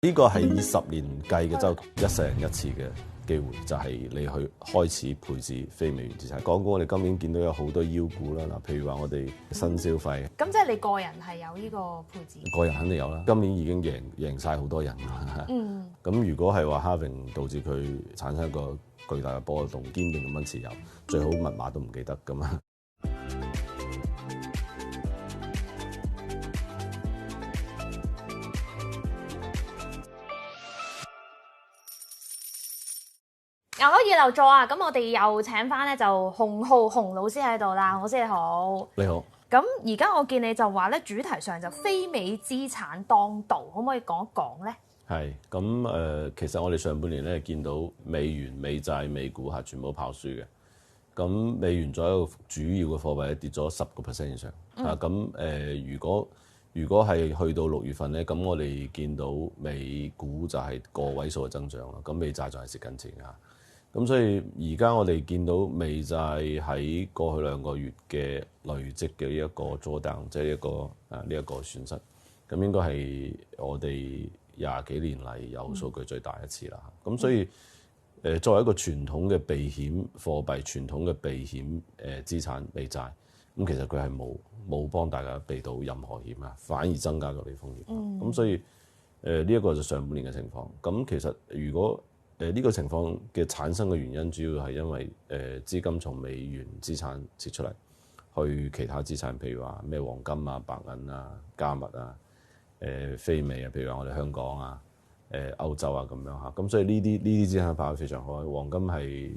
呢個係以10年計嘅周期，一世人一次嘅機會，就係你去開始配置非美元資產。港股我哋今年見到有好多妖股啦，嗱，譬如話我哋新消費，咁即係你個人係有呢個配置？個人肯定有啦，今年已經贏晒好多人啦。咁如果係話 halving 導致佢產生一個巨大嘅波動，堅定咁樣持有，最好密碼都唔記得咁啊。牛佬二樓座啊！咁我哋又請翻咧就洪老師喺度啦，洪老師你好。你好。咁而家我見你就話咧，主題上就非美資產當道，可唔可以講一講咧？係咁其實我哋上半年咧見到美元、美債、美股係全部跑輸嘅。咁美元作為一個主要嘅貨幣咧跌咗10% 以上。如果係去到6月份咧，咁我哋見到美股就係個位數嘅增長啦。咁美債仲係蝕緊錢㗎。咁所以而家我哋見到美債喺過去2個月嘅累積嘅呢一個 drawdown， 即係呢一個損失，咁應該係我哋20幾年嚟有數據最大一次啦。咁所以作為一個傳統嘅避險貨幣、傳統嘅避險資產美債，咁其實佢係冇幫大家避到任何險啊，反而增加咗你風險。咁所以呢一個就上半年嘅情況。咁其實如果呢個情況嘅產生嘅原因，主要係因為資金從美元資產撤出嚟，去其他資產，譬如話咩黃金啊、白銀啊、加密啊、非美啊，譬如話我哋香港啊、歐洲啊咁樣嚇。咁所以呢啲資產跑得非常好。黃金係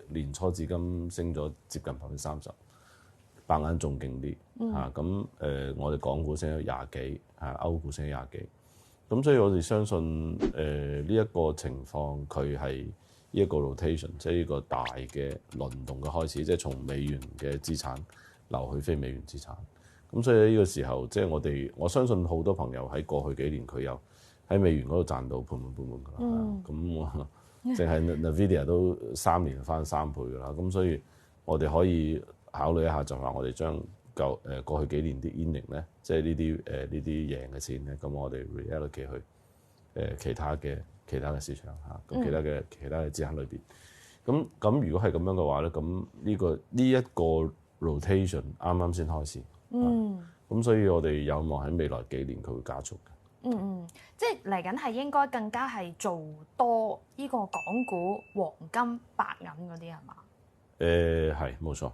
年初至今升咗接近30%，白銀仲勁啲嚇。咁我哋港股升咗20幾，歐股升咗20幾。咁所以我哋相信呢一個情況，佢係呢一個 rotation， 即係呢個大嘅輪動嘅開始，即係從美元嘅資產流去非美元資產。咁所以呢個時候，即係我相信好多朋友喺過去幾年佢有喺美元嗰度賺到盤滿缽滿㗎啦。咁淨係 Nvidia 都3年翻3倍㗎啦。咁所以我哋可以考慮一下，就話我哋將過去幾年啲 earning 咧，即係呢啲贏嘅錢咧，咁我哋 reallocate 去其他嘅市場嚇，咁其他嘅資產裏邊。咁如果係咁樣嘅話咧，咁呢一個 rotation 啱啱先開始。咁所以我哋有望喺未來幾年佢會加速嘅。即係嚟緊係應該更加係做多呢個港股、黃金、白銀嗰啲係嘛？係冇錯。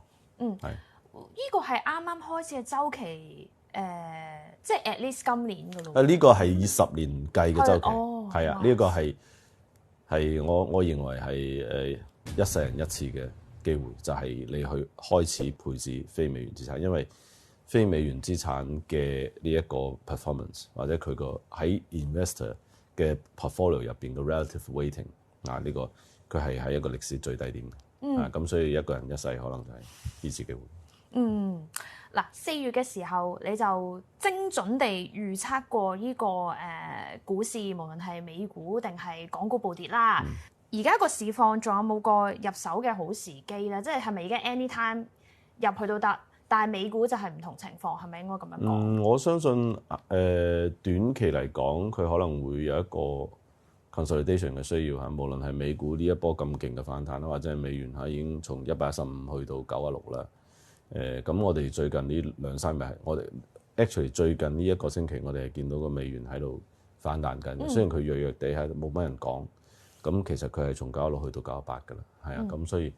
係。呢個係啱啱開始嘅週期，即係 at least 今年㗎咯。呢個係以10年計嘅週期，係啊，呢個係我認為係一世人一次嘅機會，就係你去開始配置非美元資產，因為非美元資產嘅呢一個 performance 或者佢個喺 investor 嘅 portfolio 入邊嘅 relative weighting 呢個佢係喺一個歷史最低點嘅。咁所以一個人一世可能就係呢次機會。嗱，4月嘅時候你就精準地預測過呢個股市，無論係美股定係港股暴跌啦。而家個市況仲有冇個入手嘅好時機咧？即係咪而家 anytime 入去都得？但係美股就係唔同情況，係咪應該咁樣講？我相信短期嚟講，佢可能會有一個 consolidation 嘅需要嚇，無論係美股呢一波咁勁嘅反彈啦，或者係美元已經從115去到916啦。咁我哋最近呢2-3日，我哋 actually 最近呢1個星期，我哋係見到個美元喺度反彈緊。雖然佢弱弱地喺度冇乜人講，咁其實佢係從916去到98㗎啦，係啊。咁所以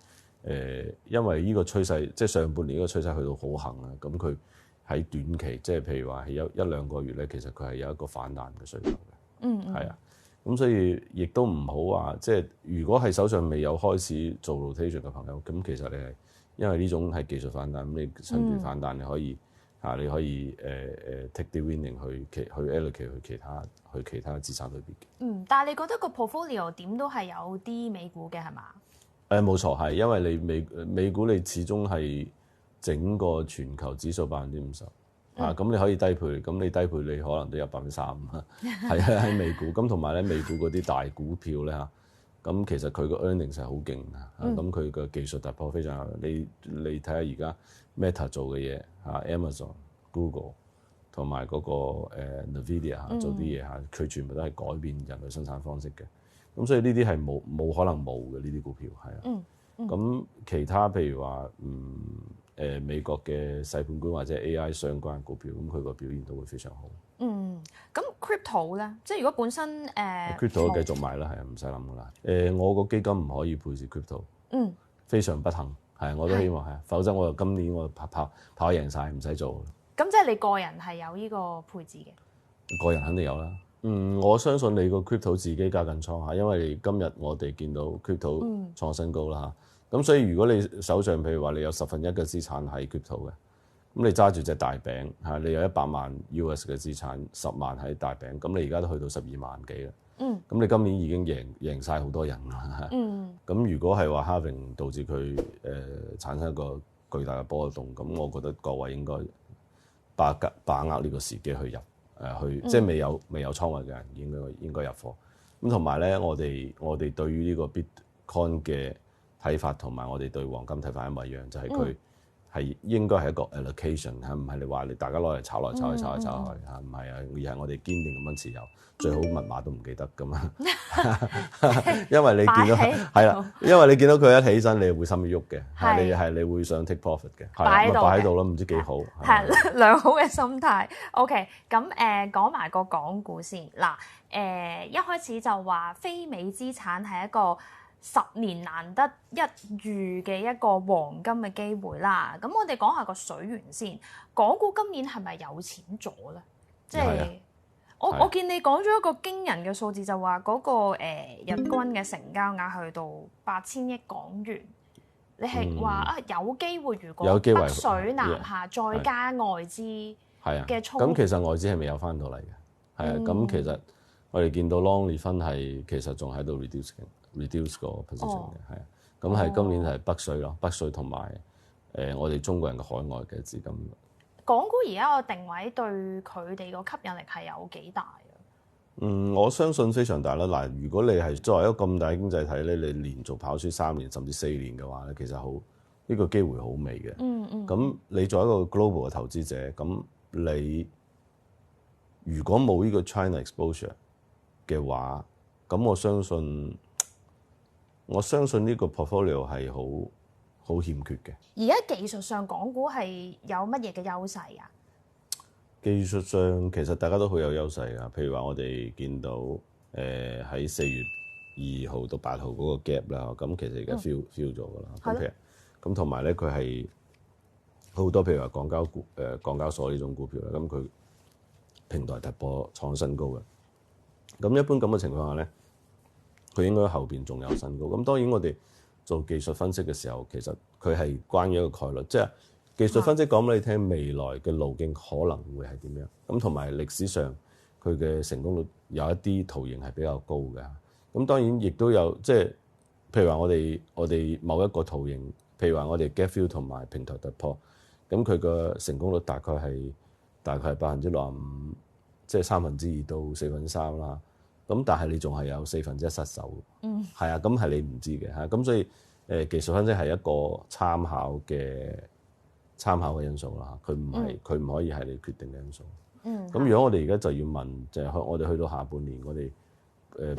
因為呢個趨勢，即係上半年呢個趨勢去到好行啊，咁佢喺短期，即係譬如話係有1-2個月咧，其實佢係有一個反彈嘅需求嘅，係啊。咁所以亦都唔好話，即係如果係手上未有開始做 rotation 嘅朋友，咁其實你係因為呢種係技術反彈，咁你趁住反彈你可以take 啲 winning 去 allocate 去其他資產裏邊嘅。但係你覺得個 portfolio 點都係有啲美股嘅係嘛？冇錯，係因為你美股你始終係整個全球指數50%。咁你可以低配，咁你低配你可能都有3%，係啊喺美股。咁同埋咧美股嗰啲大股票咧嚇，咁其實佢個 earnings 係好勁嘅，咁佢個技術突破非常。你睇下而家 Meta 做嘅嘢嚇，Amazon、Google 同埋嗰個Nvidia 做啲嘢嚇，佢全部都係改變人類生產方式嘅。咁所以呢啲係冇可能冇嘅呢啲股票係啊。咁其他譬如話美國嘅細盤股或者 AI 相關股票，咁佢個表現都會非常好。咁 crypto 咧，即係如果本身crypto 繼續買啦，係啊，唔使諗噶啦。我個基金唔可以配置 crypto，非常不幸，係我都希望係，否則我今年我跑贏晒，唔使做。咁即係你個人係有呢個配置嘅？個人肯定有啦。我相信你個 crypto 自己加緊倉嚇，因為今日我哋見到 crypto 創新高啦嚇。咁所以如果你手上譬如話你有1/10嘅資產喺 crypto 嘅，咁你揸住隻大餅嚇，你有100萬 US 嘅資產，10萬喺大餅，咁你而家都去到12萬幾啦。咁你今年已經贏晒好多人啦。咁如果係話 halving 導致佢產生一個巨大嘅波動，咁我覺得各位應該把握呢個時機去入。即係未有倉位嘅人應該入貨。咁同埋咧，我哋對於呢個 Bitcoin 嘅睇法同埋我哋對黃金睇法一模一樣，就係佢係應該係一個 allocation 嚇，唔係你話你大家攞嚟炒來炒去炒去炒去嚇，唔係啊，而係我哋堅定咁樣持有，最好密碼都唔記得咁啊。因為你見到係啦，因為你見到佢一起身，你會心喐嘅，你會想 take profit 嘅，擺喺度咯，唔知幾好。係良好嘅心態。OK， 咁講埋個港股先嗱，一開始就話非美資產係一個10年難得一遇嘅一個黃金嘅機會啦。咁我哋講下個水源先，港股今年係咪有錢咗咧？即係我見你講咗一個驚人嘅數字，就話嗰個日均嘅成交額去到8000億港元。你係話有機會，如果北水南下再加外資嘅衝，咁其實外資係未有翻到嚟嘅，係啊。咁其實我哋見到 long 利分係其實仲喺度 reduce 個 position 嘅，係啊。咁係今年係北水咯，北水同埋我哋中國人嘅海外嘅資金。港股而家個定位對佢哋個吸引力係有幾大啊？我相信非常大啦。嗱，如果你係作為一個咁大嘅經濟體咧，你連續跑輸3年甚至4年嘅話咧，其實好呢個機會好微嘅。咁你作為一個 global 嘅投資者，咁你如果冇呢個 China exposure 嘅話，咁我相信呢個 portfolio 係好欠缺嘅。而家技術上港股係有乜嘢嘅優勢啊？技術上其實大家都好有優勢㗎，譬如話我哋見到喺4月2號到8號嗰個 gap 啦，咁其實而家 feel 咗㗎啦。咁其實咁同埋咧，佢係好多譬如話港交所呢種股票啦，咁佢平台突破創新高嘅。咁一般咁嘅情況下咧，佢應該後邊仲有新高。咁當然我哋做技術分析嘅時候，其實佢係關於一個概率，即係技術分析講俾你聽未來嘅路徑可能會係點樣。咁同埋歷史上佢嘅成功率有一啲圖形係比較高嘅。咁當然亦都有即係譬如話我哋某一個圖形，譬如話我哋 gap fill 同埋平台突破，咁佢嘅成功率大概係65%，即係2/3到3/4啦。咁但係你仲係有1/4失手，係啊，咁係你唔知嘅嚇。咁所以技術分析係一個參考嘅因素啦，佢唔可以係你決定嘅因素。咁如果我哋而家就要問，就係我哋去到下半年，我哋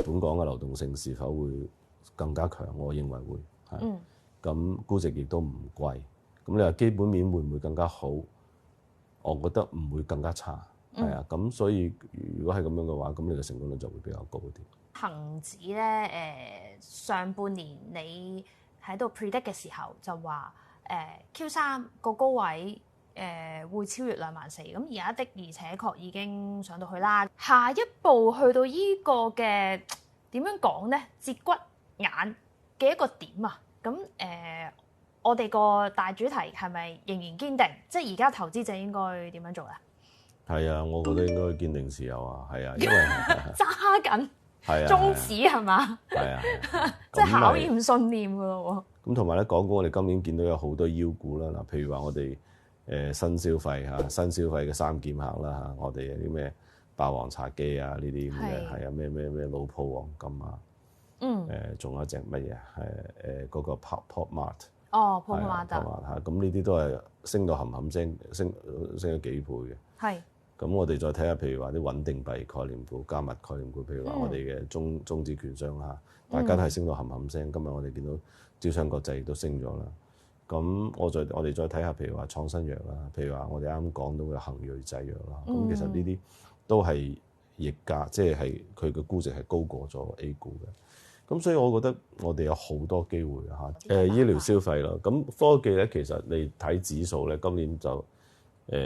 本港嘅流動性是否會更加強？我認為會係。咁估值亦都唔貴。咁你話基本面會唔會更加好？我覺得唔會更加差。係啊，咁所以如果係咁樣嘅話，咁你嘅成功率就會比較高啲。恆指咧，上半年你喺度 predict 嘅時候就話Q3 個高位會超越24,000，咁而家的而且確已經上到去啦。下一步去到依個嘅點樣講咧，節骨眼嘅一個點啊，咁我哋個大主題係咪仍然堅定？即係而家投資者應該點樣做咧？係啊，我覺得應該堅定持有啊，係啊，因為揸緊中指係嘛？係啊，即係考驗信念㗎咯喎。咁同埋咧，港股我哋今年見到有好多妖股啦，嗱，譬如話我哋新消費嘅三劍客啦嚇，我哋有啲咩霸王茶姬啊呢啲咁嘅，係啊咩老鋪黃金啊，仲有一隻乜嘢係嗰個 Pop Mart。哦，Pop Mart 嚇，咁呢啲都係升到冚聲，升咗幾倍嘅。係。咁我哋再睇下，譬如話啲穩定幣概念股、加密概念股，譬如話我哋嘅中資券商啦，大家都係升到冚冚聲。今日我哋見到招商國際亦都升咗啦。咁我哋再睇下，譬如話創新藥啦，譬如話我哋啱啱講到嘅恒瑞製藥啦，咁其實呢啲都係逆價，即係佢嘅估值係高過咗 A 股嘅。咁所以我覺得我哋有好多機會嚇。醫療消費啦，咁科技咧其實你睇指數咧，今年就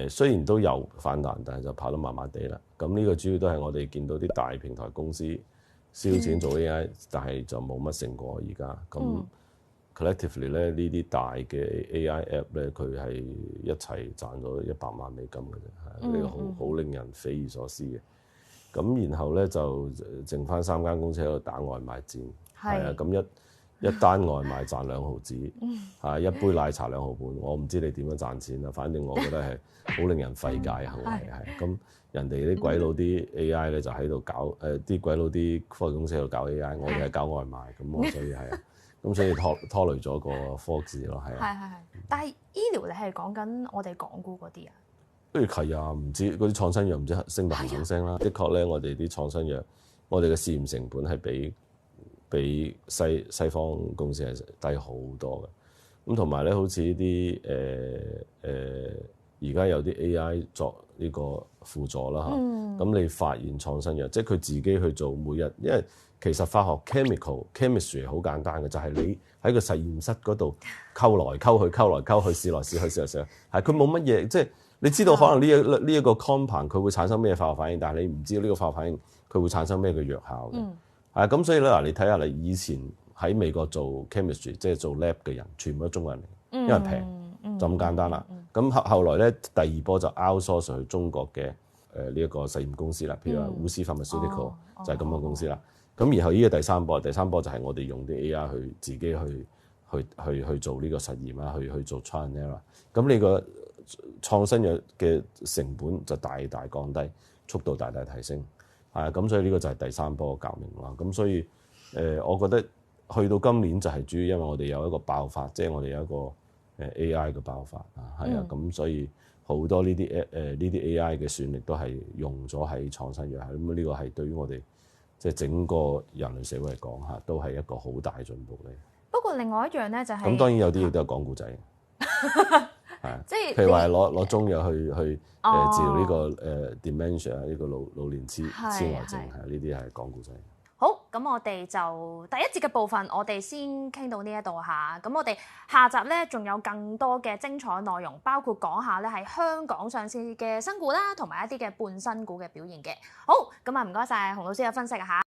雖然都有反彈，但係就跑得麻麻地啦。咁呢個主要都係我哋見到啲大平台公司燒錢做 AI，但係就冇乜成果而家。咁collectively 咧，呢啲大嘅 AI app 咧，佢係一齊賺咗100萬美金嘅啫，係呢個好令人匪夷所思嘅。咁然後咧就剩翻3間公司喺度打外賣戰，係啊，咁一單外賣賺2毫子，一杯奶茶2毫半，我唔知你點樣賺錢啦。反正我覺得係好令人費解行為係。咁人哋啲鬼佬啲 AI 咧就喺度搞啲鬼佬啲科技公司喺度搞 AI，我哋係搞外賣，咁我所以係啊。咁所以拖累咗個科技咯，係啊。係。但係醫療你係講緊我哋港股嗰啲啊？不如係啊，唔知嗰啲創新藥唔知升到行行聲啦。的確咧，我哋啲創新藥，我哋嘅試驗成本係比西方公司係低好多嘅。咁同埋咧，好似呢啲而家有啲 AI 作呢個輔助啦嚇。咁你發現創新藥，即係佢自己去做每日，因為其實化學 chemistry 好簡單嘅，就係你喺個實驗室嗰度溝來溝去，試來試去，係佢冇乜嘢，即係你知道可能呢一個 compound 佢會產生咩化學反應，但係你唔知道呢個化學反應佢會產生咩嘅藥效嘅。咁所以咧嗱，你睇下你以前喺美國做 chemistry 即係做 lab 嘅人，全部都中國人嚟，因為平就咁簡單啦。咁後來咧第二波就 outsource 去中國嘅呢一個實驗公司啦，譬如話烏斯 Pharmaceutical 就係咁嘅公司啦。咁然後呢個第三波就係我哋用啲 AI 去自己去做呢個實驗啦，去做 trial and error。咁你個創新藥嘅成本就大大降低，速度大大提升。咁所以呢個就係第三波革命啦。咁所以我覺得去到今年就係主要因為我哋有一個爆發，即係我哋有一個AI 嘅爆發咁所以好多呢啲AI 嘅算力都係用咗喺創新藥。咁呢個係對於我哋即係整個人類社會嚟講都係一個好大嘅進步嚟。不過另外一樣咧就係咁當然有啲嘢都係講故仔，即係譬如話攞中藥去治療呢個dementia 呢個老年痴呆症，呢啲係講故仔。好，咁我哋就第一節嘅部分，我哋先傾到呢一度嚇。咁我哋下集咧仲有更多嘅精彩內容，包括講下咧係香港上市嘅新股啦，同埋一啲嘅半新股嘅表現嘅。好，咁啊唔該晒洪老師嘅分析嚇。